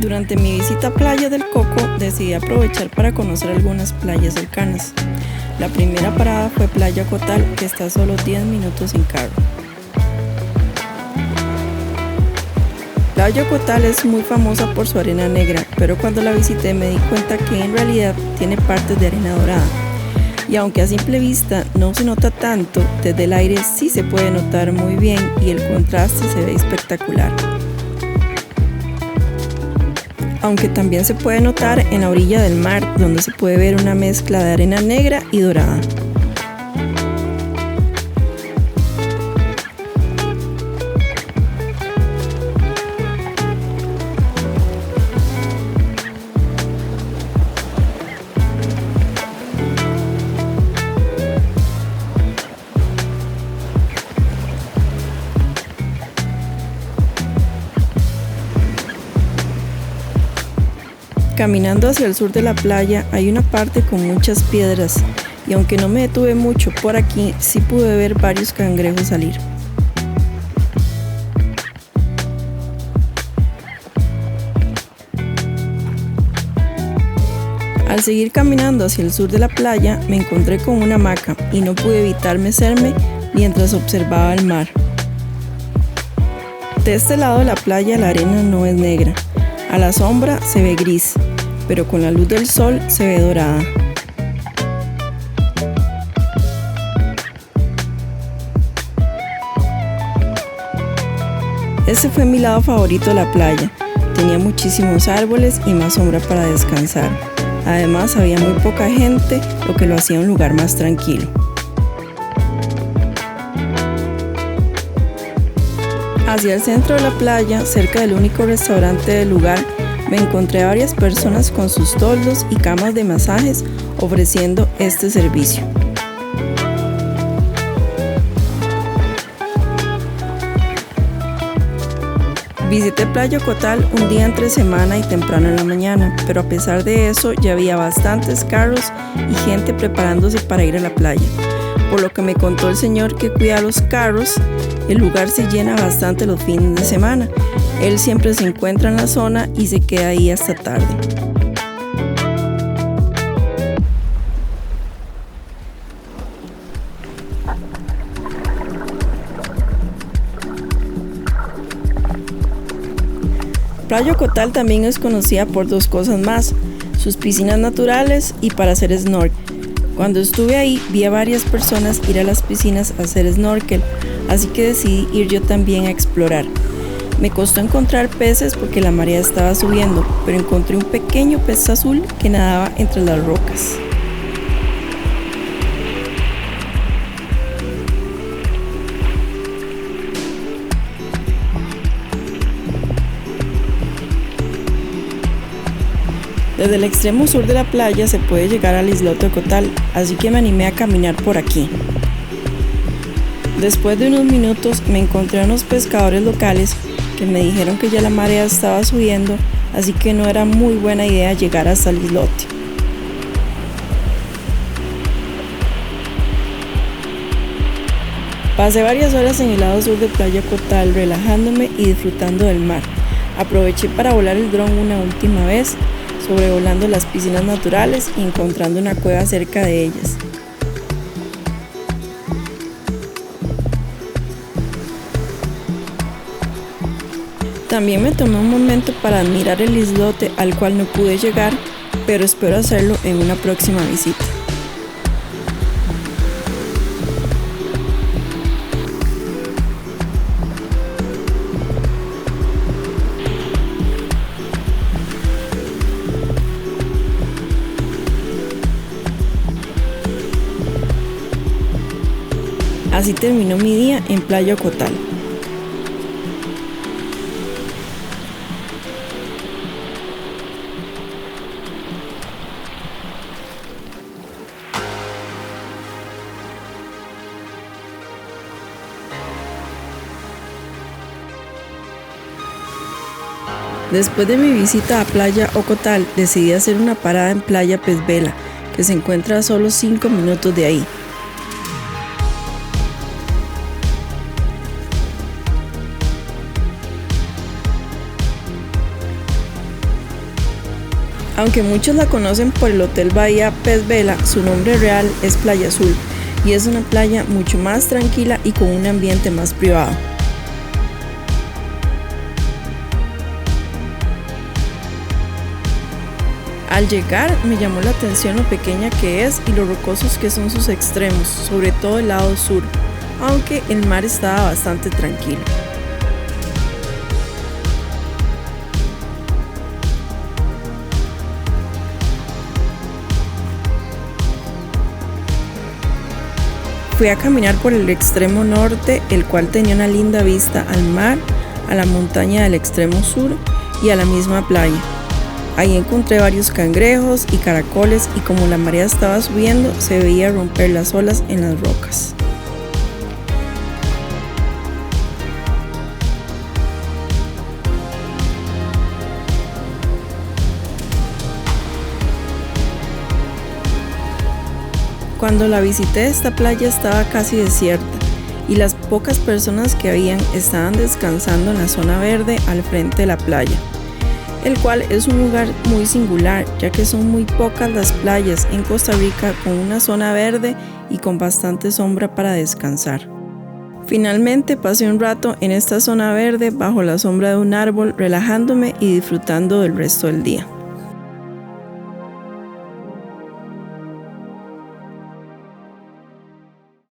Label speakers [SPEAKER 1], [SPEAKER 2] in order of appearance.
[SPEAKER 1] Durante mi visita a Playa del Coco decidí aprovechar para conocer algunas playas cercanas. La primera parada fue Playa Cotal, que está a solo 10 minutos en carro. Playa Cotal es muy famosa por su arena negra, pero cuando la visité me di cuenta que en realidad tiene partes de arena dorada. Y aunque a simple vista no se nota tanto, desde el aire sí se puede notar muy bien y el contraste se ve espectacular. Aunque también se puede notar en la orilla del mar, donde se puede ver una mezcla de arena negra y dorada. Caminando hacia el sur de la playa hay una parte con muchas piedras y aunque no me detuve mucho por aquí, sí pude ver varios cangrejos salir. Al seguir caminando hacia el sur de la playa me encontré con una hamaca y no pude evitar mecerme mientras observaba el mar. De este lado de la playa la arena no es negra, a la sombra se ve gris, pero con la luz del sol se ve dorada. Ese fue mi lado favorito de la playa. Tenía muchísimos árboles y más sombra para descansar. Además había muy poca gente, lo que lo hacía un lugar más tranquilo. Hacia el centro de la playa, cerca del único restaurante del lugar, me encontré a varias personas con sus toldos y camas de masajes ofreciendo este servicio. Visité Playa Cotal un día entre semana y temprano en la mañana, pero a pesar de eso ya había bastantes carros y gente preparándose para ir a la playa. Por lo que me contó el señor que cuida los carros, el lugar se llena bastante los fines de semana. Él siempre se encuentra en la zona y se queda ahí hasta tarde. Playa Cotal también es conocida por dos cosas más, sus piscinas naturales y para hacer snorkel. Cuando estuve ahí vi a varias personas ir a las piscinas a hacer snorkel, así que decidí ir yo también a explorar. Me costó encontrar peces porque la marea estaba subiendo, pero encontré un pequeño pez azul que nadaba entre las rocas. Desde el extremo sur de la playa se puede llegar al islote de Cotal, así que me animé a caminar por aquí. Después de unos minutos me encontré a unos pescadores locales que me dijeron que ya la marea estaba subiendo, así que no era muy buena idea llegar hasta el islote. Pasé varias horas en el lado sur de Playa Cotal relajándome y disfrutando del mar. Aproveché para volar el dron una última vez, sobrevolando las piscinas naturales y encontrando una cueva cerca de ellas. También me tomé un momento para admirar el islote al cual no pude llegar, pero espero hacerlo en una próxima visita. Así terminó mi día en Playa Cotal. Después de mi visita a Playa Ocotal, decidí hacer una parada en Playa Pez Vela, que se encuentra a solo 5 minutos de ahí. Aunque muchos la conocen por el Hotel Bahía Pez Vela, su nombre real es Playa Azul y es una playa mucho más tranquila y con un ambiente más privado. Al llegar me llamó la atención lo pequeña que es y lo rocosos que son sus extremos, sobre todo el lado sur, aunque el mar estaba bastante tranquilo. Fui a caminar por el extremo norte, el cual tenía una linda vista al mar, a la montaña del extremo sur y a la misma playa. Ahí encontré varios cangrejos y caracoles y como la marea estaba subiendo se veía romper las olas en las rocas. Cuando la visité, esta playa estaba casi desierta y las pocas personas que habían estaban descansando en la zona verde al frente de la playa, el cual es un lugar muy singular, ya que son muy pocas las playas en Costa Rica con una zona verde y con bastante sombra para descansar. Finalmente pasé un rato en esta zona verde bajo la sombra de un árbol, relajándome y disfrutando del resto del día.